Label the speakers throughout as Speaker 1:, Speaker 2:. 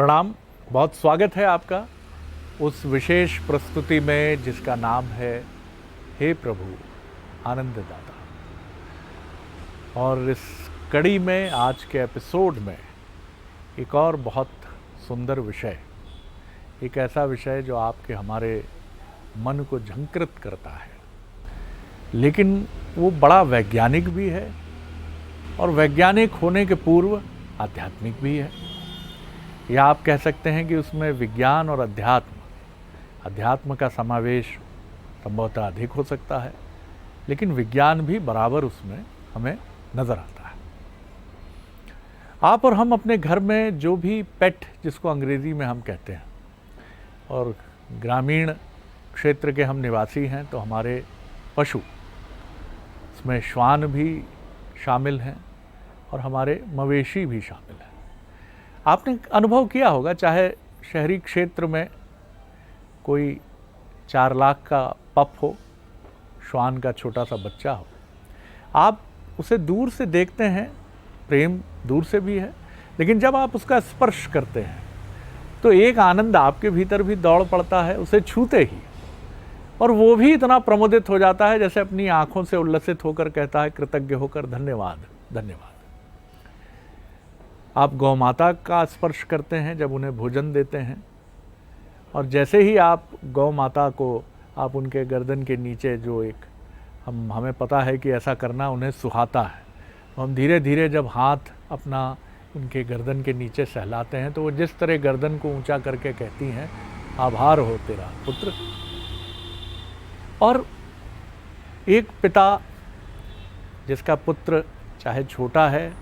Speaker 1: प्रणाम। बहुत स्वागत है आपका उस विशेष प्रस्तुति में जिसका नाम है हे प्रभु आनंददाता। और इस कड़ी में आज के एपिसोड में एक और बहुत सुंदर विषय, एक ऐसा विषय जो आपके हमारे मन को झंकृत करता है, लेकिन वो बड़ा वैज्ञानिक भी है और वैज्ञानिक होने के पूर्व आध्यात्मिक भी है। या आप कह सकते हैं कि उसमें विज्ञान और अध्यात्म का समावेश संभवतः अधिक हो सकता है, लेकिन विज्ञान भी बराबर उसमें हमें नज़र आता है। आप और हम अपने घर में जो भी पेट, जिसको अंग्रेज़ी में हम कहते हैं, और ग्रामीण क्षेत्र के हम निवासी हैं तो हमारे पशु, इसमें श्वान भी शामिल हैं और हमारे मवेशी भी शामिल हैं। आपने अनुभव किया होगा, चाहे शहरी क्षेत्र में कोई 4 लाख का पप हो, श्वान का छोटा सा बच्चा हो, आप उसे दूर से देखते हैं, प्रेम दूर से भी है, लेकिन जब आप उसका स्पर्श करते हैं तो एक आनंद आपके भीतर भी दौड़ पड़ता है उसे छूते ही, और वो भी इतना प्रमोदित हो जाता है जैसे अपनी आंखों से उल्लसित होकर कहता है कृतज्ञ होकर धन्यवाद धन्यवाद। आप गौ माता का स्पर्श करते हैं जब उन्हें भोजन देते हैं, और जैसे ही आप गौ माता को आप उनके गर्दन के नीचे, जो एक हमें पता है कि ऐसा करना उन्हें सुहाता है, तो हम धीरे धीरे जब हाथ अपना उनके गर्दन के नीचे सहलाते हैं तो वो जिस तरह गर्दन को ऊंचा करके कहती हैं आभार हो तेरा पुत्र। और एक पिता जिसका पुत्र चाहे छोटा है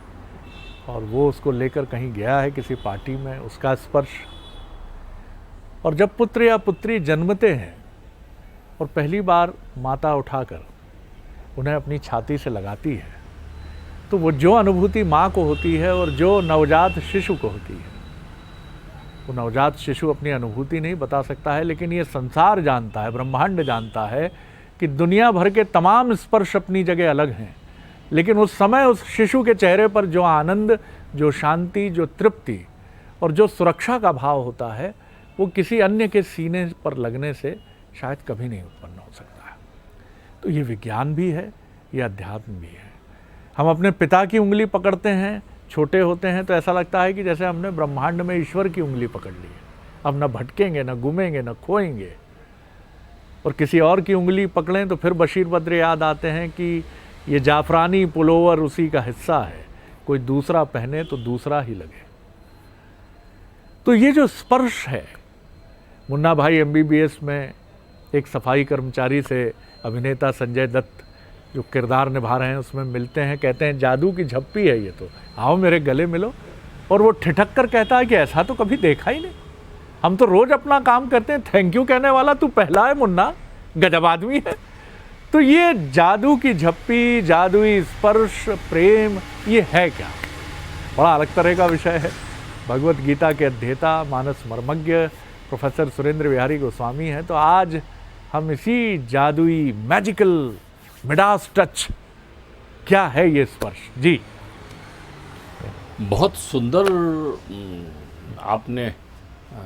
Speaker 1: और वो उसको लेकर कहीं गया है किसी पार्टी में, उसका स्पर्श, और जब पुत्र या पुत्री जन्मते हैं और पहली बार माता उठाकर उन्हें अपनी छाती से लगाती है, तो वो जो अनुभूति माँ को होती है और जो नवजात शिशु को होती है, वो नवजात शिशु अपनी अनुभूति नहीं बता सकता है, लेकिन ये संसार जानता है, ब्रह्मांड जानता है कि दुनिया भर के तमाम स्पर्श अपनी जगह अलग हैं, लेकिन उस समय उस शिशु के चेहरे पर जो आनंद, जो शांति, जो तृप्ति और जो सुरक्षा का भाव होता है, वो किसी अन्य के सीने पर लगने से शायद कभी नहीं उत्पन्न हो सकता है। तो ये विज्ञान भी है, ये अध्यात्म भी है। हम अपने पिता की उंगली पकड़ते हैं, छोटे होते हैं तो ऐसा लगता है कि जैसे हमने ब्रह्मांड में ईश्वर की उंगली पकड़ ली है, अब न भटकेंगे, न घूमेंगे, न खोएंगे। और किसी और की उंगली पकड़ें तो फिर बशीर बद्र याद आते हैं कि ये जाफरानी पुलोवर उसी का हिस्सा है, कोई दूसरा पहने तो दूसरा ही लगे। तो ये जो स्पर्श है, मुन्ना भाई MBBS में एक सफाई कर्मचारी से अभिनेता संजय दत्त जो किरदार निभा रहे हैं उसमें मिलते हैं, कहते हैं जादू की झप्पी है ये, तो आओ मेरे गले मिलो। और वो ठिठक कर कहता है कि ऐसा तो कभी देखा ही नहीं, हम तो रोज अपना काम करते हैं, थैंक यू कहने वाला तू पहला है मुन्ना, गजब आदमी है। तो ये जादू की झप्पी, जादुई स्पर्श, प्रेम, ये है क्या? बड़ा अलग तरह का विषय है। भगवत गीता के अध्येता, मानस मर्मज्ञ प्रोफेसर सुरेंद्र बिहारी गोस्वामी हैं, तो आज हम इसी जादुई, मैजिकल, मिडास टच, क्या है ये स्पर्श जी।
Speaker 2: बहुत सुंदर आपने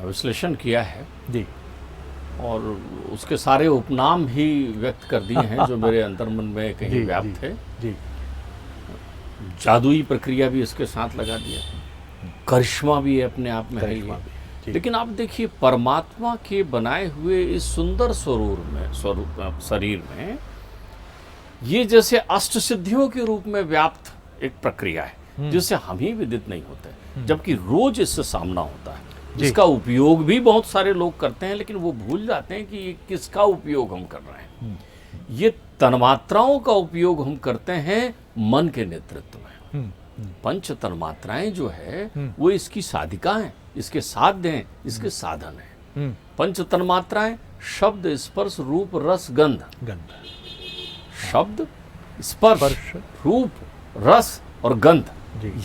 Speaker 2: विश्लेषण किया है
Speaker 1: जी,
Speaker 2: और उसके सारे उपनाम भी व्यक्त कर दिए हैं जो मेरे अंतर्मन में कहीं व्याप्त है
Speaker 1: जी।
Speaker 2: जादुई प्रक्रिया भी इसके साथ लगा दिया, करिश्मा भी अपने आप में है ये। लेकिन आप देखिए, परमात्मा के बनाए हुए इस सुंदर शरीर में ये जैसे अष्ट सिद्धियों के रूप में व्याप्त एक प्रक्रिया है जिससे हम ही विदित नहीं होते, जबकि रोज इससे सामना होता है, जिसका उपयोग भी बहुत सारे लोग करते हैं, लेकिन वो भूल जाते हैं कि ये किसका उपयोग हम कर रहे हैं। ये तन्मात्राओं का उपयोग हम करते हैं मन के नेतृत्व में। पंच तन्मात्राएं जो है वो इसकी साधिका हैं, इसके साध्य हैं, इसके साधन हैं। पंच तन्मात्राएं शब्द, स्पर्श, रूप, रस, गंध। शब्द, स्पर्श, रूप, रस और गंध,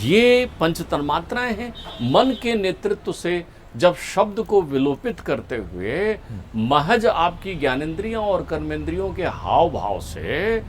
Speaker 2: ये पंच तन्मात्राएं हैं। मन के नेतृत्व से जब शब्द को विलोपित करते हुए महज आपकी ज्ञानेंद्रियों और कर्मेंद्रियों के हाव भाव से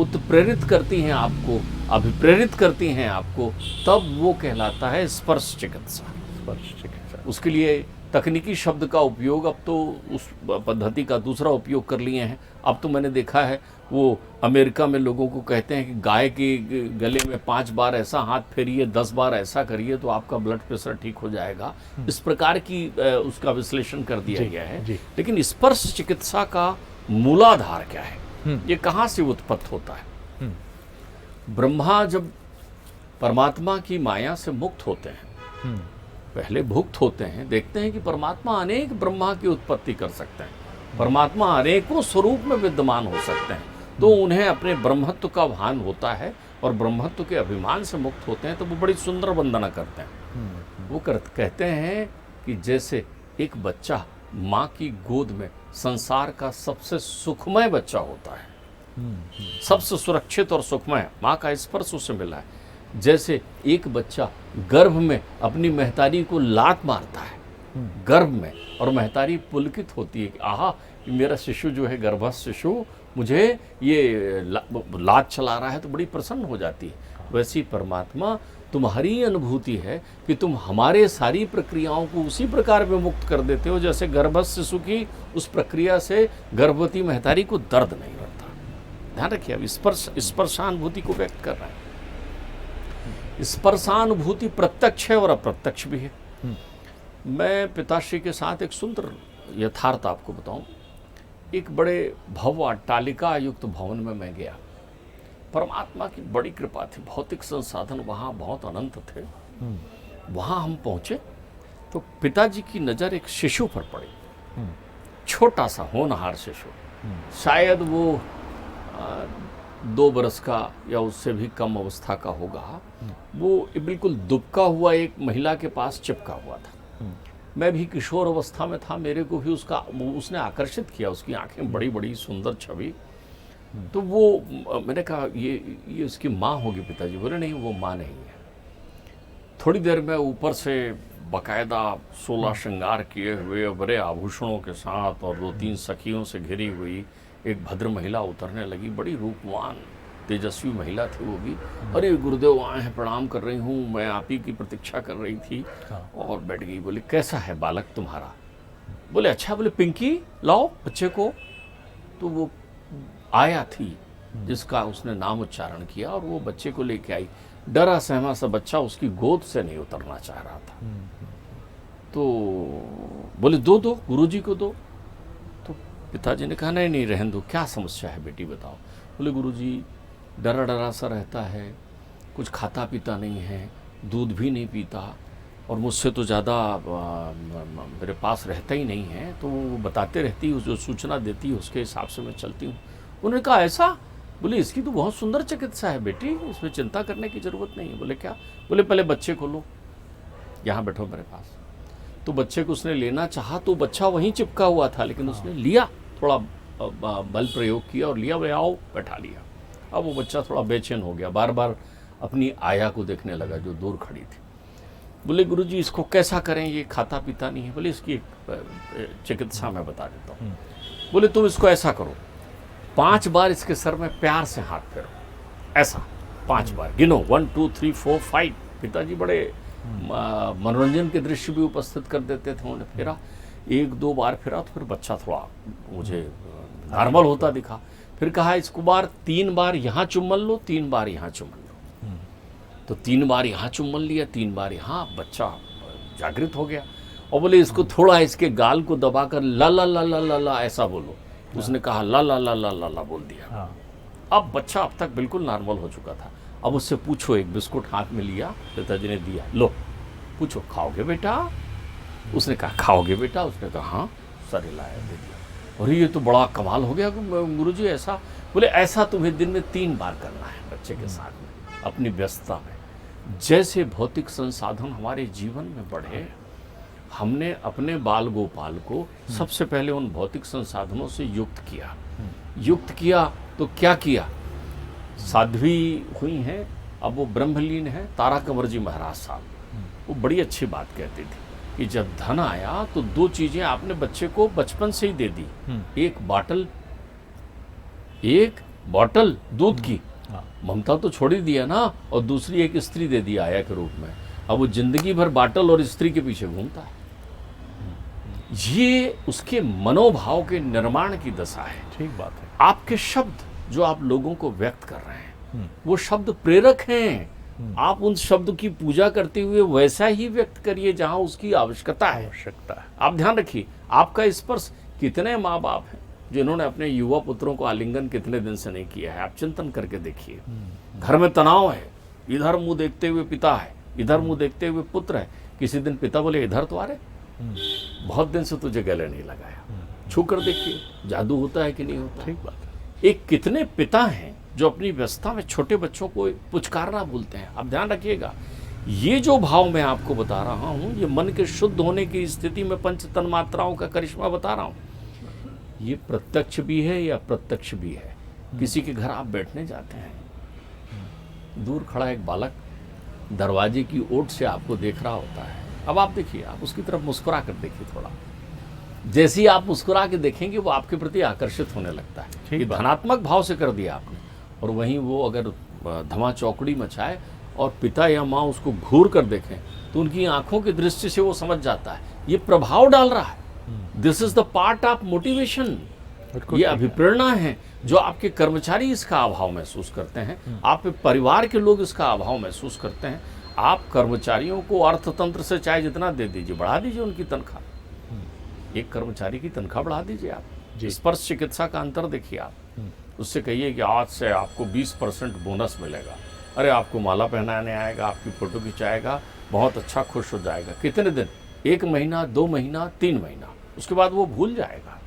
Speaker 2: उत्प्रेरित करती हैं आपको, अभिप्रेरित करती हैं आपको, तब वो कहलाता है स्पर्श चिकित्सा।
Speaker 1: स्पर्श चिकित्सा।
Speaker 2: उसके लिए तकनीकी शब्द का उपयोग अब तो उस पद्धति का दूसरा उपयोग कर लिए हैं। अब तो मैंने देखा है वो अमेरिका में लोगों को कहते हैं कि गाय के गले में 5 बार ऐसा हाथ फेरिए, 10 बार ऐसा करिए तो आपका ब्लड प्रेशर ठीक हो जाएगा। इस प्रकार की उसका विश्लेषण कर दिया गया है। लेकिन स्पर्श चिकित्सा का मूलाधार क्या है, ये कहाँ से उत्पन्न होता है? ब्रह्मा जब परमात्मा की माया से मुक्त होते हैं, पहले भुक्त होते हैं, देखते हैं कि परमात्मा अनेक ब्रह्मा की उत्पत्ति कर सकते हैं, परमात्मा अनेकों स्वरूप में विद्यमान हो सकते हैं, तो उन्हें अपने ब्रह्मत्व का भान होता है और ब्रह्मत्व के अभिमान से मुक्त होते हैं तो वो बड़ी सुंदर वंदना करते हैं। वो कहते हैं कि जैसे एक बच्चा माँ की गोद में संसार का सबसे सुखमय बच्चा होता है, सबसे सुरक्षित और सुखमय, माँ का स्पर्श उसे मिला है। जैसे एक बच्चा गर्भ में अपनी महतारी को लात मारता है गर्भ में, और महतारी पुलकित होती है कि आहा मेरा शिशु जो है, गर्भस्थ शिशु मुझे ये लात चला रहा है, तो बड़ी प्रसन्न हो जाती है। वैसी परमात्मा तुम्हारी अनुभूति है कि तुम हमारे सारी प्रक्रियाओं को उसी प्रकार में मुक्त कर देते हो जैसे गर्भस्थ शिशु की उस प्रक्रिया से गर्भवती महतारी को दर्द नहीं होता। ध्यान रखिए, अब स्पर्शानुभूति को व्यक्त कर रहा है। स्पर्शानुभूति प्रत्यक्ष है और अप्रत्यक्ष भी है। मैं पिताश्री के साथ एक सुंदर यथार्थ आपको बताऊं। एक बड़े भव्य अट्टालिका युक्त भवन में मैं गया। परमात्मा की बड़ी कृपा थी, भौतिक संसाधन वहाँ बहुत अनंत थे। वहाँ हम पहुँचे तो पिताजी की नज़र एक शिशु पर पड़ी, छोटा सा होनहार शिशु, शायद वो 2 बरस का या उससे भी कम अवस्था का होगा। वो बिल्कुल दुबका हुआ एक महिला के पास चिपका हुआ था। मैं भी किशोर अवस्था में था, मेरे को भी उसने आकर्षित किया, उसकी आंखें बड़ी बड़ी सुंदर छवि। तो वो मैंने कहा ये उसकी माँ होगी। पिताजी बोले नहीं, वो माँ नहीं है। थोड़ी देर में ऊपर से बाकायदा 16 श्रृंगार किए हुए बड़े आभूषणों के साथ और 2-3 सखियों से घिरी हुई एक भद्र महिला उतरने लगी। बड़ी रूपवान तेजस्वी महिला थी वो भी। अरे गुरुदेव आए हैं, प्रणाम कर रही हूँ, मैं आप ही की प्रतीक्षा कर रही थी। और बैठ गई। बोले कैसा है बालक तुम्हारा? बोले अच्छा। बोले पिंकी लाओ बच्चे को। तो वो आया थी जिसका उसने नाम उच्चारण किया और वो बच्चे को लेके आई। डरा सहमा सा बच्चा उसकी गोद से नहीं उतरना चाह रहा था। तो बोले दो गुरुजी को दो। तो पिताजी ने कहा नहीं रहने दो, क्या समस्या है बेटी बताओ। बोले गुरुजी डरा डरा सा रहता है, कुछ खाता पीता नहीं है, दूध भी नहीं पीता और मुझसे तो ज़्यादा मेरे पास रहता ही नहीं है। तो वो बताते रहती है, जो सूचना देती है उसके हिसाब से मैं चलती हूँ। उन्होंने कहा ऐसा? बोले इसकी तो बहुत सुंदर चिकित्सा है बेटी, इसमें चिंता करने की ज़रूरत नहीं है। बोले क्या? बोले पहले बच्चे को लो, यहाँ बैठो मेरे पास। तो बच्चे को उसने लेना चाहा तो बच्चा वहीं चिपका हुआ था, लेकिन उसने लिया, थोड़ा बल प्रयोग किया और लिया। वे आओ, बैठा लिया। अब वो बच्चा थोड़ा बेचैन हो गया, बार बार अपनी आया को देखने लगा जो दूर खड़ी थी। बोले गुरुजी इसको कैसा करें, ये खाता पीता नहीं है। बोले इसकी चिकित्सा मैं बता देता हूँ। बोले तुम इसको ऐसा करो, 5 बार इसके सर में प्यार से हाथ फेरो, ऐसा 5 बार गिनो, 1 2 3 4 5। पिताजी बड़े मनोरंजन के दृश्य भी उपस्थित कर देते थे। उन्होंने फेरा, 1-2 बार फेरा तो फिर बच्चा थोड़ा मुझे नॉर्मल होता दिखा। फिर कहा इसको 3 बार यहाँ चुम्बन लो, 3 बार यहाँ चुम्बन लो। तो 3 बार यहाँ चुम्बन लिया, 3 बार यहाँ। बच्चा जागृत हो गया और बोले इसको थोड़ा इसके गाल को दबाकर ला ला ला ला ला ला ऐसा बोलो। उसने कहा ला ला ला ला ला ला बोल दिया। अब बच्चा अब तक बिल्कुल नॉर्मल हो चुका था। अब उससे पूछो, एक बिस्कुट हाथ में लिया, पिताजी ने दिया, लो पूछो खाओगे बेटा? उसने कहा खाओगे बेटा? उसने कहा हाँ। सर हिलाया, दे दिया। और ये तो बड़ा कमाल हो गया गुरुजी ऐसा। बोले ऐसा तुम्हें दिन में 3 बार करना है बच्चे के साथ में, अपनी व्यस्तता में। जैसे भौतिक संसाधन हमारे जीवन में बढ़े, हमने अपने बाल गोपाल को सबसे पहले उन भौतिक संसाधनों से युक्त किया तो क्या किया? साध्वी हुई हैं, अब वो ब्रह्मलीन है। तारा कंवर जी महाराज साहब वो बड़ी अच्छी बात कहते थे कि जब धन आया तो 2 चीजें आपने बच्चे को बचपन से ही दे दी, एक बॉटल दूध की, ममता तो छोड़ ही दिया ना, और दूसरी एक स्त्री दे दी आया के रूप में। अब वो जिंदगी भर बाटल और स्त्री के पीछे घूमता है। ये उसके मनोभाव के निर्माण की दशा है।
Speaker 1: ठीक बात है।
Speaker 2: आपके शब्द जो आप लोगों को व्यक्त कर रहे हैं वो शब्द प्रेरक हैं। आप उन शब्द की पूजा करते हुए वैसा ही व्यक्त करिए जहां उसकी आवश्यकता है। आप ध्यान रखिए, आपका स्पर्श, कितने माँ बाप हैं जिन्होंने अपने युवा पुत्रों को आलिंगन कितने दिन से नहीं किया है। आप चिंतन करके देखिए। घर में तनाव है, इधर मुंह देखते हुए पिता है, इधर मुंह देखते हुए पुत्र है। किसी दिन पिता बोले इधर तो आ रहे, बहुत दिन से तुझे गले नहीं लगाया, छू कर देखिए जादू होता है कि नहीं होता।
Speaker 1: ठीक बात है।
Speaker 2: एक कितने पिता हैं जो अपनी व्यवस्था में छोटे बच्चों को पुचकारना भूलते हैं। आप ध्यान रखिएगा, ये जो भाव मैं आपको बता रहा हूँ, ये मन के शुद्ध होने की स्थिति में पंच तन मात्राओं का करिश्मा बता रहा हूँ। ये प्रत्यक्ष भी है या अप्रत्यक्ष भी है। किसी के घर आप बैठने जाते हैं, दूर खड़ा एक बालक दरवाजे की ओट से आपको देख रहा होता है। अब आप देखिए, आप उसकी तरफ मुस्कुरा कर देखिए थोड़ा। जैसे ही आप मुस्कुरा के देखेंगे वो आपके प्रति आकर्षित होने लगता है। ये धनात्मक भाव से कर दिया आपने। और वहीं वो अगर धमा चौकड़ी मचाए और पिता या माँ उसको घूर कर देखें तो उनकी आंखों की दृष्टि से वो समझ जाता है ये प्रभाव डाल रहा है। This is the part of motivation. ये अभिप्रेरणा है जो आपके कर्मचारी इसका अभाव महसूस करते हैं, आप परिवार के लोग इसका अभाव महसूस करते हैं। आप कर्मचारियों को अर्थतंत्र से चाहे जितना दे दीजिए, बढ़ा दीजिए उनकी तनख्वाह। एक कर्मचारी की तनख्वाह बढ़ा दीजिए आप। स्पर्श चिकित्सा का अंतर देखिए आप। उससे कहिए कि आज से आपको 20% बोनस मिलेगा। अरे आपको माला पहनाने आएगा, आपकी फोटो खिंचाएगा, बहुत अच्छा खुश हो जाएगा। कितने दिन? 1 महीना, 2 महीना, 3 महीना, उसके बाद वो भूल जाएगा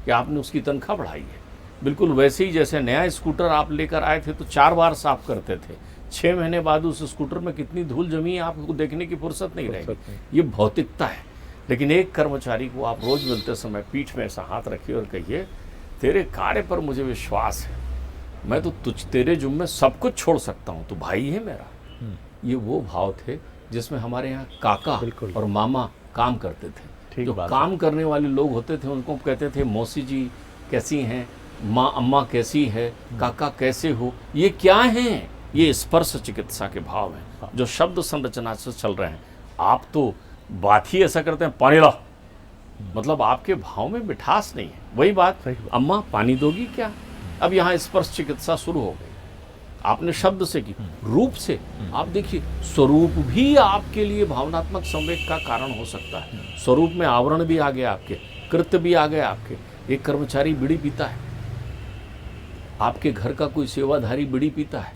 Speaker 2: कि आपने उसकी तनख्वाह बढ़ाई है। बिल्कुल वैसे ही जैसे नया स्कूटर आप लेकर आए थे तो 4 बार साफ करते थे, 6 महीने बाद उस स्कूटर में कितनी धूल जमी है आपको देखने की फुर्सत नहीं रहेगी। ये भौतिकता है। लेकिन एक कर्मचारी को आप रोज मिलते समय पीठ में ऐसा हाथ रखिए और कहिए तेरे कार्य पर मुझे विश्वास है, मैं तो तेरे जुम्मे सब कुछ छोड़ सकता हूँ, तो भाई है मेरा। ये वो भाव थे जिसमें हमारे यहाँ काका और मामा काम करते थे। जो काम करने वाले लोग होते थे उनको कहते थे मौसी जी कैसी हैं, माँ अम्मा कैसी है, काका कैसे हो। ये क्या हैं? ये स्पर्श चिकित्सा के भाव हैं जो शब्द संरचना से चल रहे हैं। आप तो बात ही ऐसा करते हैं, पानी ला, मतलब आपके भाव में मिठास नहीं है। वही बात, अम्मा पानी दोगी क्या? अब यहाँ स्पर्श चिकित्सा शुरू हो गई। आपने शब्द से की, रूप से आप देखिए, स्वरूप भी आपके लिए भावनात्मक संवेग का कारण हो सकता है। स्वरूप में आवरण भी आ गया आपके, कृत्य भी आ गए आपके। एक कर्मचारी बीड़ी पीता है, आपके घर का कोई सेवाधारी बीड़ी पीता है,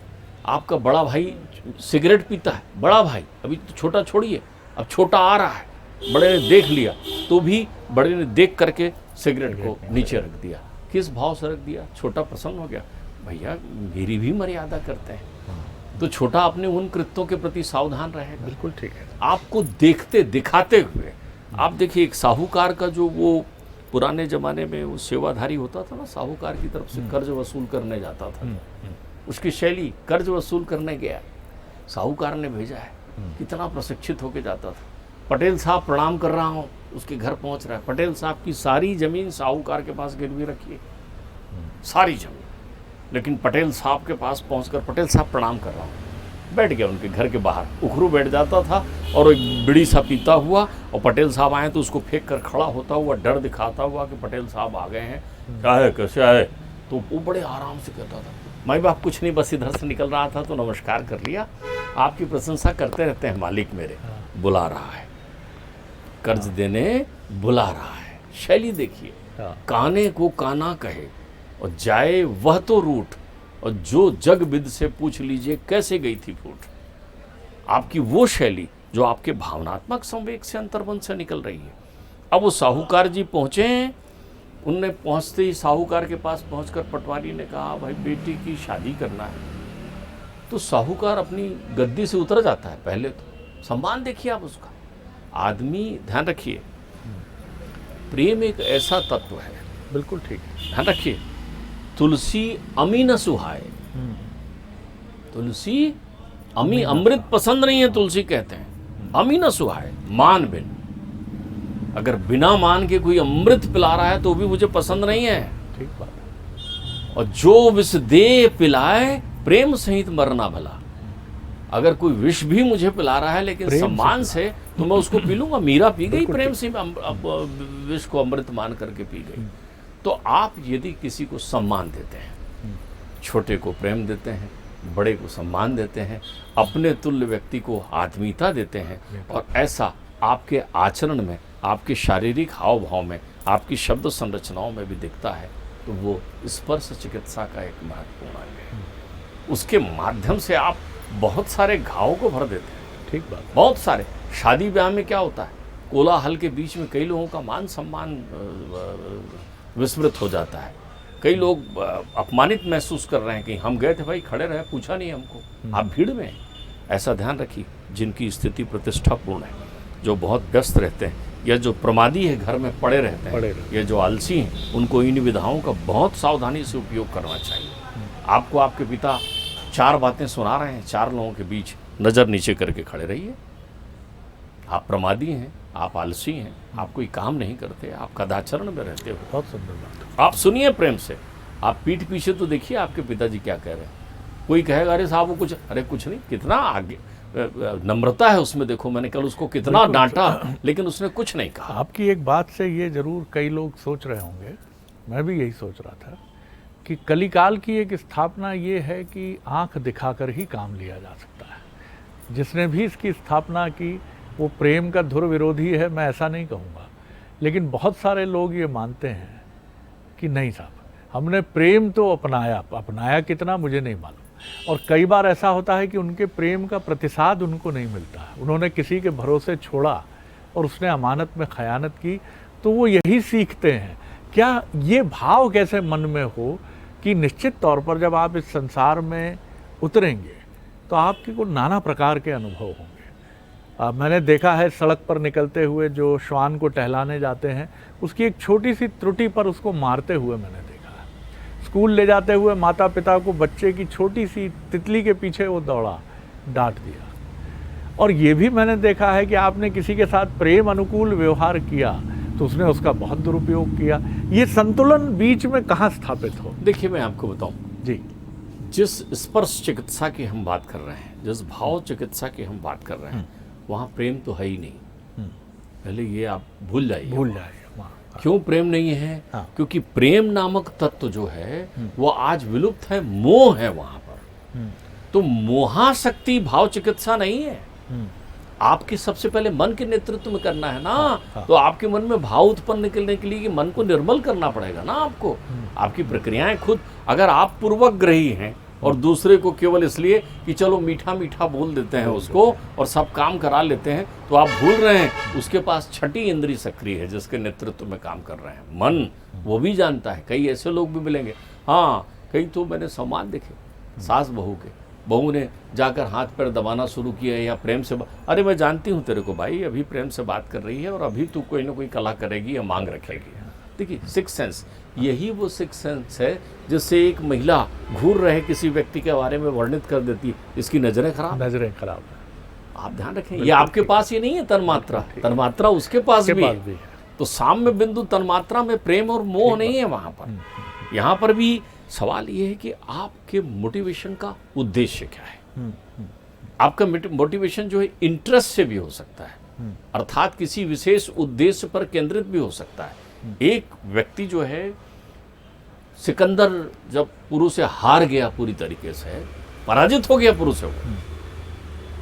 Speaker 2: आपका बड़ा भाई सिगरेट पीता है। बड़ा भाई, अभी तो छोटा छोड़िए, अब छोटा आ रहा है, बड़े ने देख लिया तो भी बड़े ने देख करके सिगरेट को नीचे रख दिया। किस भाव से रख दिया? छोटा प्रसन्न हो गया, भैया मेरी भी मर्यादा करते हैं। तो छोटा अपने उन कृत्यों के प्रति सावधान रहेगा।
Speaker 1: बिल्कुल ठीक है।
Speaker 2: आपको देखते दिखाते हुए आप देखिए, एक साहूकार का जो वो पुराने जमाने में वो सेवाधारी होता था ना, साहूकार की तरफ से कर्ज वसूल करने जाता था। उसकी शैली, कर्ज वसूल करने गया, साहूकार ने भेजा है, कितना प्रशिक्षित होके जाता था। पटेल साहब प्रणाम कर रहा हूँ, उसके घर पहुँच रहा है, पटेल साहब की सारी जमीन साहूकार के पास गिरवी रखी है, सारी जमीन। लेकिन पटेल साहब के पास पहुंचकर पटेल साहब प्रणाम कर रहा हूँ, बैठ गया उनके घर के बाहर, उखरू बैठ जाता था और एक बीड़ी सा पीता हुआ, और पटेल साहब आए तो उसको फेंक कर खड़ा होता हुआ, डर दिखाता हुआ कि पटेल साहब आ गए हैं, क्या है कैसे आए। तो वो बड़े आराम से कहता था, मैं बाप कुछ नहीं, बस इधर से निकल रहा था तो नमस्कार कर लिया, आपकी प्रशंसा करते रहते हैं, मालिक मेरे बुला रहा है, कर्ज देने बुला रहा है। शैली देखिए, काने को काना कहे और जाए वह तो रूठ, और जो जग विद से पूछ लीजिए कैसे गई थी फूट। आपकी वो शैली जो आपके भावनात्मक संवेग से अंतर्बंध से निकल रही है। अब वो साहूकार जी पहुंचे, उनने पहुंचते ही साहूकार के पास पहुंचकर पटवारी ने कहा भाई बेटी की शादी करना है। तो साहूकार अपनी गद्दी से उतर जाता है। पहले तो सम्मान देखिए आप उसका। आदमी, ध्यान रखिए, प्रेम एक ऐसा तत्व है,
Speaker 1: बिल्कुल ठीक है,
Speaker 2: ध्यान रखिए, तुलसी अमी न सुहाए। तुलसी अमी, अमृत पसंद नहीं है तुलसी कहते हैं, अमी न सुहाए, मान बिन। अगर बिना मान के कोई अमृत पिला रहा है तो भी मुझे पसंद नहीं है।
Speaker 1: ठीक बात है।
Speaker 2: और जो विष दे पिलाए, प्रेम सहित मरना भला। अगर कोई विष भी मुझे पिला रहा है लेकिन
Speaker 1: प्रेम से
Speaker 2: सम्मान से, तो मैं उसको पी लूंगा। मीरा पी गई
Speaker 1: बिल्कुल
Speaker 2: प्रेम से, अब विष को अमृत मान करके पी गई। तो आप यदि किसी को सम्मान देते हैं, छोटे को प्रेम देते हैं, बड़े को सम्मान देते हैं, अपने तुल्य व्यक्ति को आत्मीयता देते हैं, और ऐसा आपके आचरण में, आपके शारीरिक हाव भाव में, आपकी शब्द संरचनाओं में भी दिखता है, तो वो स्पर्श चिकित्सा का एक महत्वपूर्ण अंग है। उसके माध्यम से आप बहुत सारे घावों को भर देते हैं।
Speaker 1: ठीक बात।
Speaker 2: बहुत सारे शादी ब्याह में क्या होता है, कोलाहल के बीच में कई लोगों का मान सम्मान विस्मृत हो जाता है। कई लोग अपमानित महसूस कर रहे हैं कि हम गए थे भाई, खड़े रहे, पूछा नहीं हमको। आप भीड़ में हैं। ऐसा ध्यान रखिए, जिनकी स्थिति प्रतिष्ठापूर्ण है, जो बहुत व्यस्त रहते हैं, या जो प्रमादी है, घर में पड़े रहते हैं, या जो आलसी हैं, उनको इन विधाओं का बहुत सावधानी से उपयोग करना चाहिए। आपको आपके पिता 4 बातें सुना रहे हैं, 4 लोगों के बीच नज़र नीचे करके खड़े रहिए। आप प्रमादी हैं, आप आलसी हैं, आप कोई काम नहीं करते, आप कदाचरण में रहते हो।
Speaker 1: बहुत सुंदर बात।
Speaker 2: आप सुनिए प्रेम से। आप पीठ पीछे तो देखिए आपके पिताजी क्या कह रहे हैं। कोई कहेगा अरे साहब वो कुछ, अरे कुछ नहीं, कितना आगे नम्रता है उसमें। देखो मैंने कल उसको कितना डांटा, लेकिन उसने कुछ नहीं कहा।
Speaker 1: आपकी एक बात से ये जरूर कई लोग सोच रहे होंगे, मैं भी यही सोच रहा था, कि कलिकाल की एक स्थापना ये है कि आंख दिखाकर ही काम लिया जा सकता है। जिसने भी इसकी स्थापना की वो प्रेम का धुर विरोधी है, मैं ऐसा नहीं कहूँगा, लेकिन बहुत सारे लोग ये मानते हैं कि नहीं साहब, हमने प्रेम तो अपनाया कितना मुझे नहीं मालूम। और कई बार ऐसा होता है कि उनके प्रेम का प्रतिसाद उनको नहीं मिलता है। उन्होंने किसी के भरोसे छोड़ा और उसने अमानत में खयानत की, तो वो यही सीखते हैं। क्या ये भाव कैसे मन में हो कि निश्चित तौर पर जब आप इस संसार में उतरेंगे तो आपके को नाना प्रकार के अनुभव होंगे। मैंने देखा है सड़क पर निकलते हुए जो श्वान को टहलाने जाते हैं, उसकी एक छोटी सी त्रुटि पर उसको मारते हुए मैंने देखा है। स्कूल ले जाते हुए माता पिता को बच्चे की छोटी सी तितली के पीछे वो दौड़ा, डांट दिया। और ये भी मैंने देखा है कि आपने किसी के साथ प्रेम अनुकूल व्यवहार किया तो उसने उसका बहुत दुरुपयोग किया। ये संतुलन बीच में कहाँ स्थापित हो?
Speaker 2: देखिए मैं आपको बताऊं
Speaker 1: जी,
Speaker 2: जिस स्पर्श चिकित्सा की हम बात कर रहे हैं, जिस भाव चिकित्सा की हम बात कर रहे हैं, वहाँ प्रेम तो है ही नहीं। पहले ये आप भूल जाइए। क्यों प्रेम नहीं है?
Speaker 1: हाँ।
Speaker 2: क्योंकि प्रेम नामक तत्व जो है वो आज विलुप्त है, मोह है वहाँ पर। तो मोहाशक्ति भाव चिकित्सा नहीं है। आपके सबसे पहले मन के नेतृत्व में करना है ना।
Speaker 1: हाँ।
Speaker 2: तो आपके मन में भाव उत्पन्न करने के लिए कि मन को निर्मल करना पड़ेगा ना आपको। आपकी प्रक्रियाएं खुद, अगर आप पूर्वग्रही हैं और दूसरे को केवल इसलिए कि चलो मीठा मीठा बोल देते हैं उसको और सब काम करा लेते हैं, तो आप भूल रहे हैं उसके पास छठी इंद्री सक्रिय है जिसके नेतृत्व में काम कर रहे हैं। मन वो भी जानता है। कई ऐसे लोग भी मिलेंगे, हाँ कई तो मैंने संवाद देखे सास बहू के, बहू ने जाकर हाथ पैर दबाना शुरू किया या प्रेम से अरे मैं जानती हूँ तेरे को भाई, अभी प्रेम से बात कर रही है और अभी तू कोई ना कोई कला करेगी या मांग रखेगी। देखिए सिक्स सेंस, यही वो सिक्स सेंस है जिससे एक महिला घूर रहे किसी व्यक्ति के बारे में वर्णित कर देती, इसकी नजरें खराब है। आप ध्यान रखें, ये आपके पास ही नहीं है तन्मात्रा, तन्मात्रा उसके पास भी है। तो साम्य बिंदु तन्मात्रा में प्रेम और मोह नहीं है वहां पर। यहाँ पर भी सवाल ये है कि आपके मोटिवेशन का उद्देश्य क्या है। आपका मोटिवेशन जो है इंटरेस्ट से भी हो सकता है, अर्थात किसी विशेष उद्देश्य पर केंद्रित भी हो सकता है। एक व्यक्ति जो है, सिकंदर जब पुरु से हार गया, पूरी तरीके से पराजित हो गया पुरु से,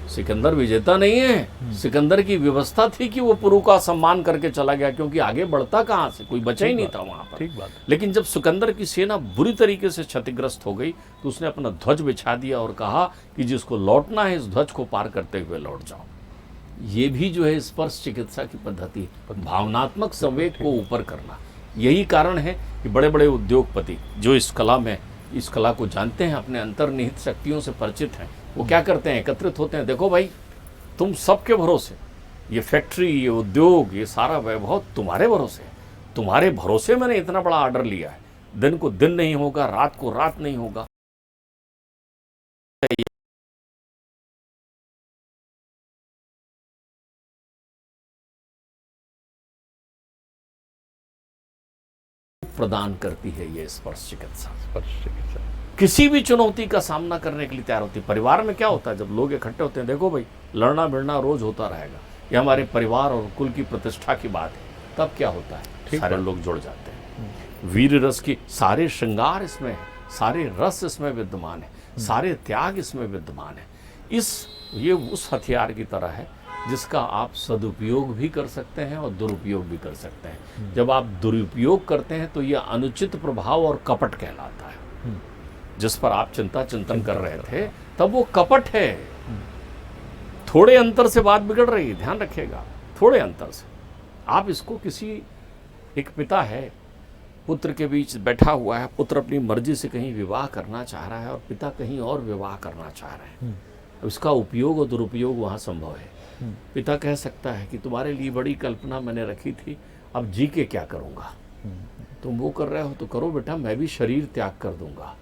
Speaker 2: सिकंदर विजेता नहीं है। सिकंदर की व्यवस्था थी कि वो पुरु का सम्मान करके चला गया, क्योंकि आगे बढ़ता कहाँ से, कोई बचा ही नहीं था वहां पर।
Speaker 1: ठीक बात।
Speaker 2: लेकिन जब सिकंदर की सेना बुरी तरीके से क्षतिग्रस्त हो गई तो उसने अपना ध्वज बिछा दिया और कहा कि जिसको लौटना है इस ध्वज को पार करते हुए लौट जाओ। ये भी जो है स्पर्श चिकित्सा की पद्धति, भावनात्मक संवेग को ऊपर करना। यही कारण है कि बड़े बड़े उद्योगपति जो इस कला में, इस कला को जानते हैं, अपने अंतर्निहित शक्तियों से परिचित हैं, वो क्या करते हैं, एकत्रित होते हैं। देखो भाई, तुम सबके भरोसे, ये फैक्ट्री, ये उद्योग, ये सारा वैभव तुम्हारे भरोसे है। तुम्हारे भरोसे मैंने इतना बड़ा ऑर्डर लिया है। दिन को दिन नहीं होगा, रात को रात नहीं होगा। प्रदान करती है ये स्पर्श चिकित्सा। किसी भी चुनौती का सामना करने के लिए तैयार होती है। परिवार में क्या होता है, जब लोग इकट्ठे होते हैं, देखो भाई लड़ना भिड़ना रोज होता रहेगा, ये हमारे परिवार और कुल की प्रतिष्ठा की बात है, तब क्या होता है, सारे लोग जुड़ जाते हैं। वीर रस की सारे श्रृंगार इसमें है, सारे रस इसमें विद्यमान है, सारे त्याग इसमें विद्यमान है। ये उस हथियार की तरह है जिसका आप सदुपयोग भी कर सकते हैं और दुरुपयोग भी कर सकते हैं। जब आप दुरुपयोग करते हैं तो यह अनुचित प्रभाव और कपट कहलाता है। जिस पर आप चिंता चिंतन कर रहे थे तब वो कपट है। थोड़े अंतर से बात बिगड़ रही है, ध्यान रखिएगा, थोड़े अंतर से। आप इसको किसी एक पिता है, पुत्र के बीच बैठा हुआ है, पुत्र अपनी मर्जी से कहीं विवाह करना चाह रहा है और पिता कहीं और विवाह करना चाह रहे हैं। इसका उपयोग और दुरुपयोग वहाँ संभव है। पिता कह सकता है कि तुम्हारे लिए बड़ी कल्पना मैंने रखी थी, अब जी के क्या करूँगा, तुम वो कर रहे हो तो करो बेटा, मैं भी शरीर त्याग कर दूंगा।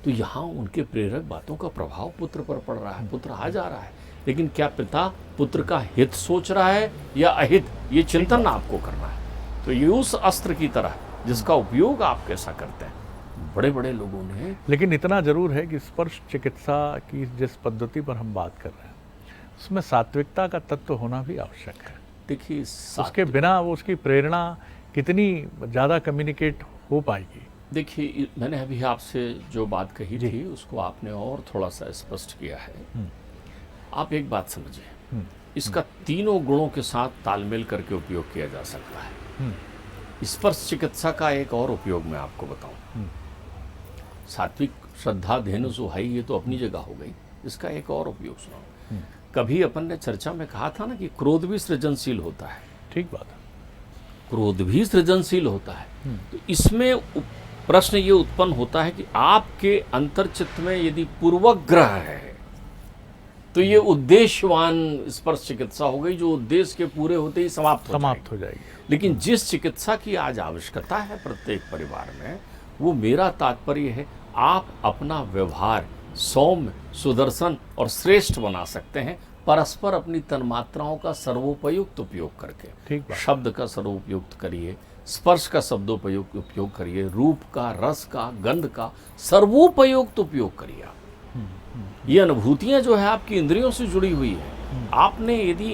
Speaker 2: तो यहाँ उनके प्रेरक बातों का प्रभाव पुत्र पर पड़ रहा है, पुत्र आ जा रहा है। लेकिन क्या पिता पुत्र का हित सोच रहा है या अहित, ये चिंतन आपको करना है। तो ये उस अस्त्र की तरह है जिसका उपयोग आप कैसा करते हैं। बड़े बड़े लोगों ने,
Speaker 1: लेकिन इतना जरूर है कि स्पर्श चिकित्सा की जिस पद्धति पर हम बात कर रहे हैं उसमें सात्विकता का तत्व होना भी आवश्यक है।
Speaker 2: देखिए
Speaker 1: उसके बिना वो उसकी प्रेरणा कितनी ज़्यादा कम्युनिकेट हो पाएगी।
Speaker 2: देखिए मैंने अभी आपसे जो बात कही थी उसको आपने और थोड़ा सा स्पष्ट किया है। आप एक बात समझिए, इसका तीनों गुणों के साथ तालमेल करके उपयोग किया जा सकता है। स्पर्श चिकित्सा का एक और उपयोग मैं आपको बताऊं। सात्विक श्रद्धा धेनु सुहाई ये तो अपनी जगह हो गई, इसका एक और उपयोग सुनाओ। कभी अपन ने चर्चा में कहा था ना कि क्रोध भी सृजनशील होता है। ठीक बात है, क्रोध भी सृजनशील होता है। तो इसमें प्रश्न ये उत्पन्न होता है कि आपके अंतर्चित्त में यदि पूर्वग्रह है तो ये उद्देश्यवान स्पर्श चिकित्सा हो गई, जो उद्देश्य के पूरे होते ही समाप्त हो जाएगी। लेकिन जिस चिकित्सा की आज आवश्यकता है प्रत्येक परिवार में, वो मेरा तात्पर्य है आप अपना व्यवहार सौम्य, सुदर्शन और श्रेष्ठ बना सकते हैं परस्पर अपनी तन्मात्राओं का सर्वोपयुक्त उपयोग करके। शब्द का सर्वोपयुक्त करिए, स्पर्श का शब्दोपयुक्त उपयोग करिए, रूप का, रस का, गंध का सर्वोपयुक्त उपयोग करिए। ये अनुभूतियां जो है आपकी इंद्रियों से जुड़ी हुई है। आपने यदि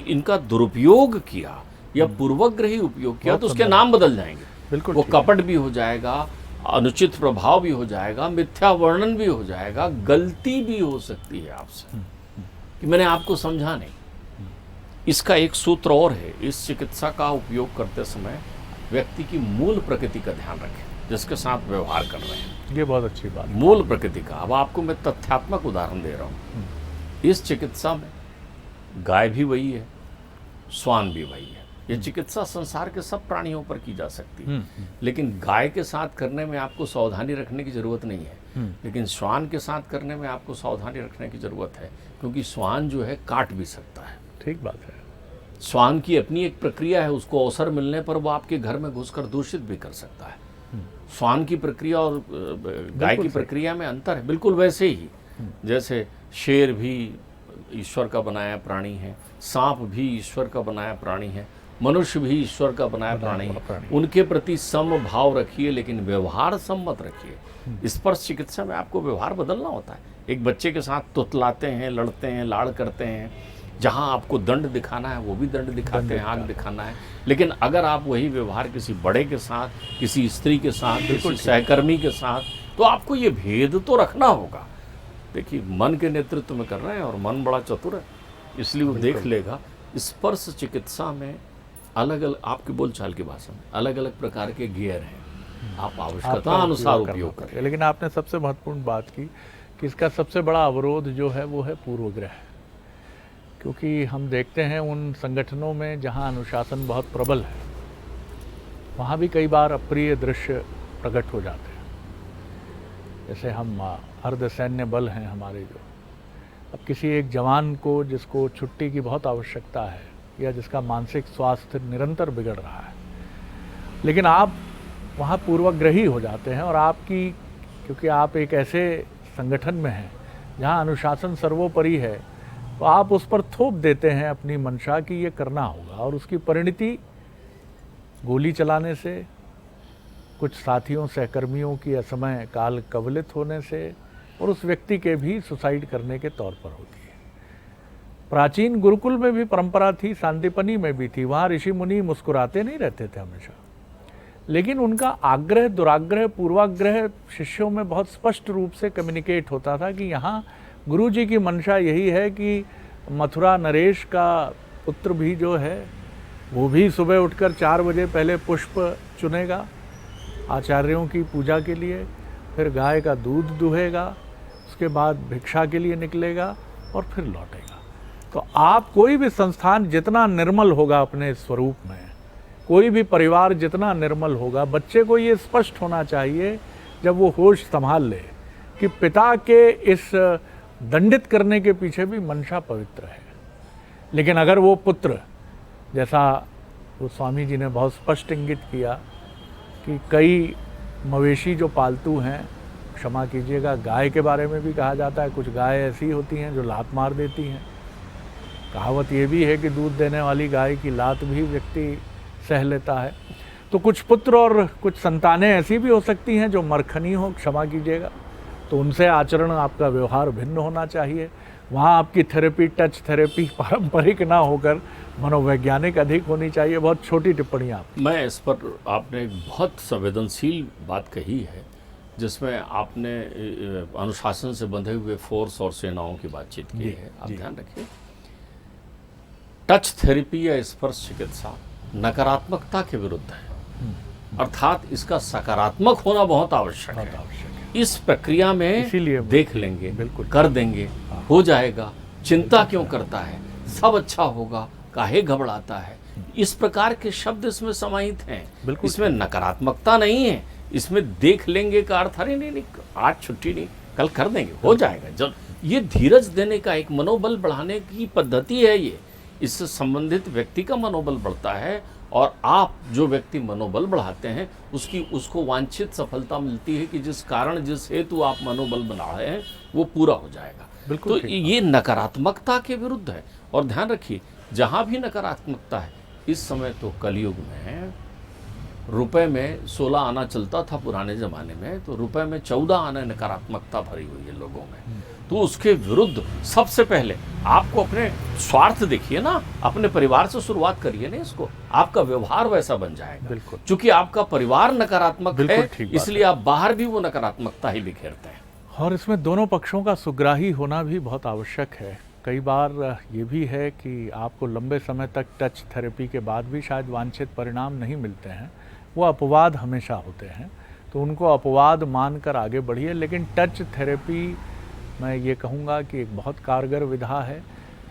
Speaker 2: इनका दुरुपयोग किया या पूर्वग्रही उपयोग किया तो उसके नाम बदल जाएंगे। बिल्कुल, वो कपट भी हो जाएगा, अनुचित प्रभाव भी हो जाएगा, मिथ्या वर्णन भी हो जाएगा, गलती भी हो सकती है आपसे कि मैंने आपको समझा नहीं। इसका एक सूत्र और है, इस चिकित्सा का उपयोग करते समय व्यक्ति की मूल प्रकृति का ध्यान रखें जिसके साथ व्यवहार कर रहे हैं। ये बहुत अच्छी बात, मूल प्रकृति का। अब आपको मैं तथ्यात्मक उदाहरण दे रहा हूँ। इस चिकित्सा में गाय भी वही है, श्वान भी वही है। ये चिकित्सा संसार के सब प्राणियों पर की जा सकती है, लेकिन गाय के साथ करने में आपको सावधानी रखने की जरूरत नहीं है, लेकिन श्वान के साथ करने में आपको सावधानी रखने की जरूरत है, क्योंकि श्वान जो है काट भी सकता है। ठीक बात है। श्वान की अपनी एक प्रक्रिया है, उसको अवसर मिलने पर वो आपके घर में घुसकर दूषित भी कर सकता है। श्वान की प्रक्रिया और गाय की प्रक्रिया में अंतर है। बिल्कुल वैसे ही जैसे शेर भी ईश्वर का बनाया प्राणी है, सांप भी ईश्वर का बनाया प्राणी है, मनुष्य भी ईश्वर का बनाया प्राणी है। उनके प्रति सम भाव रखिए, लेकिन व्यवहार सम मत रखिए। स्पर्श चिकित्सा में आपको व्यवहार बदलना होता है। एक बच्चे के साथ तुतलाते हैं, लड़ते हैं, लाड़ करते हैं, जहां आपको दंड दिखाना है वो भी दंड दिखाते हैं, आग दिखाना है। लेकिन अगर आप वही व्यवहार किसी बड़े के साथ, किसी स्त्री के साथ, किसी सहकर्मी के साथ, तो आपको ये भेद तो रखना होगा। देखिए मन के नेतृत्व में कर रहे हैं और मन बड़ा चतुर है, इसलिए वो देख लेगा। स्पर्श चिकित्सा में अलग अलग, आपकी बोलचाल की भाषा में अलग अलग प्रकार के गियर हैं, आप आवश्यकता अनुसार उपयोग करें।
Speaker 1: लेकिन आपने सबसे महत्वपूर्ण बात की कि इसका सबसे बड़ा अवरोध जो है वो है पूर्वग्रह। क्योंकि हम देखते हैं उन संगठनों में जहां अनुशासन बहुत प्रबल है, वहां भी कई बार अप्रिय दृश्य प्रकट हो जाते हैं। जैसे हम अर्धसैन्य बल हैं हमारे, जो अब किसी एक जवान को जिसको छुट्टी की बहुत आवश्यकता है या जिसका मानसिक स्वास्थ्य निरंतर बिगड़ रहा है, लेकिन आप वहाँ पूर्वग्रही हो जाते हैं और आपकी, क्योंकि आप एक ऐसे संगठन में हैं जहाँ अनुशासन सर्वोपरि है, तो आप उस पर थोप देते हैं अपनी मंशा कि ये करना होगा, और उसकी परिणति गोली चलाने से, कुछ साथियों सहकर्मियों की असमय काल कवलित होने से और उस व्यक्ति के भी सुसाइड करने के तौर पर होती है। प्राचीन गुरुकुल में भी परंपरा थी, सांदीपनी में भी थी, वहाँ ऋषि मुनि मुस्कुराते नहीं रहते थे हमेशा, लेकिन उनका आग्रह, दुराग्रह, पूर्वाग्रह शिष्यों में बहुत स्पष्ट रूप से कम्युनिकेट होता था कि यहाँ गुरु जी की मंशा यही है कि मथुरा नरेश का पुत्र भी जो है वो भी सुबह उठकर 4 बजे पहले पुष्प चुनेगा आचार्यों की पूजा के लिए, फिर गाय का दूध दुहेगा, उसके बाद भिक्षा के लिए निकलेगा और फिर लौटेगा। तो आप कोई भी संस्थान जितना निर्मल होगा अपने स्वरूप में, कोई भी परिवार जितना निर्मल होगा, बच्चे को ये स्पष्ट होना चाहिए जब वो होश संभाल ले कि पिता के इस दंडित करने के पीछे भी मंशा पवित्र है। लेकिन अगर वो पुत्र, जैसा वो स्वामी जी ने बहुत स्पष्ट इंगित किया कि कई मवेशी जो पालतू हैं, क्षमा कीजिएगा, गाय के बारे में भी कहा जाता है, कुछ गाय ऐसी होती हैं जो लात मार देती हैं। कहावत ये भी है कि दूध देने वाली गाय की लात भी व्यक्ति सह लेता है। तो कुछ पुत्र और कुछ संतानें ऐसी भी हो सकती हैं जो मरखनी हो, क्षमा कीजिएगा, तो उनसे आचरण, आपका व्यवहार भिन्न होना चाहिए। वहाँ आपकी थेरेपी, टच थेरेपी पारंपरिक ना होकर मनोवैज्ञानिक अधिक होनी चाहिए। बहुत छोटी टिप्पणी आप।
Speaker 2: मैं इस पर, आपने एक बहुत संवेदनशील बात कही है जिसमें आपने अनुशासन से बंधे हुए फोर्स और सेनाओं की बातचीत की है। आप ध्यान रखिए, टच थेरेपी या स्पर्श चिकित्सा नकारात्मकता के विरुद्ध है, अर्थात इसका सकारात्मक होना बहुत आवश्यक है। इस प्रक्रिया में
Speaker 1: इसीलिए
Speaker 2: देख लेंगे,
Speaker 1: बिल्कुल
Speaker 2: कर देंगे, हो जाएगा, चिंता क्यों करता है, सब अच्छा होगा, काहे घबराता है, इस प्रकार के शब्द इसमें समाहित हैं। इसमें नकारात्मकता नहीं है, इसमें देख लेंगे का अर्थ, अरे नहीं, आज छुट्टी नहीं, कल कर देंगे, हो जाएगा। जब ये धीरज देने का एक मनोबल बढ़ाने की पद्धति है, ये इससे संबंधित व्यक्ति का मनोबल बढ़ता है और आप जो व्यक्ति मनोबल बढ़ाते हैं उसको वांछित सफलता मिलती है कि जिस कारण, जिस हेतु आप मनोबल बना रहे हैं वो पूरा हो जाएगा। तो ये नकारात्मकता के विरुद्ध है। और ध्यान रखिए, जहाँ भी नकारात्मकता है, इस समय तो कलयुग में रुपए में 16 आना चलता था पुराने ज़माने में, तो रुपए में 14 आना नकारात्मकता भरी हुई है लोगों में। तो उसके विरुद्ध सबसे पहले आपको अपने स्वार्थ देखिए ना, अपने परिवार से शुरुआत करिए ना, इसको आपका व्यवहार वैसा बन जाएगा।
Speaker 1: बिल्कुल,
Speaker 2: क्योंकि आपका परिवार नकारात्मक है, इसलिए आप बाहर भी वो नकारात्मकता ही बिखेरते हैं।
Speaker 1: और इसमें दोनों पक्षों का सुग्राही होना भी बहुत आवश्यक है। कई बार ये भी है कि आपको लंबे समय तक टच थेरेपी के बाद भी शायद वांछित परिणाम नहीं मिलते हैं, वो अपवाद हमेशा होते हैं, तो उनको अपवाद मानकर आगे बढ़िए। लेकिन टच थेरेपी, मैं ये कहूँगा कि एक बहुत कारगर विधा है,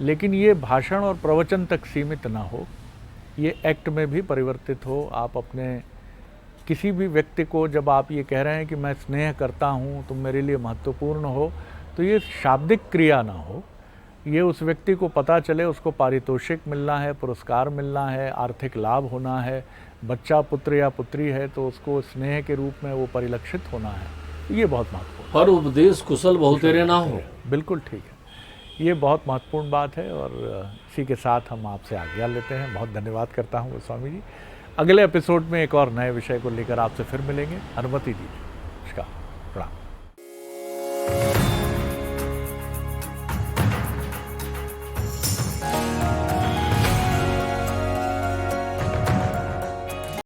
Speaker 1: लेकिन ये भाषण और प्रवचन तक सीमित ना हो, ये एक्ट में भी परिवर्तित हो। आप अपने किसी भी व्यक्ति को जब आप ये कह रहे हैं कि मैं स्नेह करता हूँ, तुम मेरे लिए महत्वपूर्ण हो, तो ये शाब्दिक क्रिया ना हो, ये उस व्यक्ति को पता चले, उसको पारितोषिक मिलना है, पुरस्कार मिलना है, आर्थिक लाभ होना है, बच्चा पुत्र या पुत्री है तो उसको स्नेह के रूप में वो परिलक्षित होना है, ये बहुत महत्वपूर्ण।
Speaker 2: हर उपदेश कुशल बहुतेरे ना हो।
Speaker 1: बिल्कुल ठीक है, ये बहुत महत्वपूर्ण बात है। और इसी के साथ हम आपसे आज्ञा लेते हैं। बहुत धन्यवाद करता हूँ गोस्वामी जी। अगले एपिसोड में एक और नए विषय को लेकर आपसे फिर मिलेंगे। अनुमति दीजिए। नमस्कार, प्रणाम।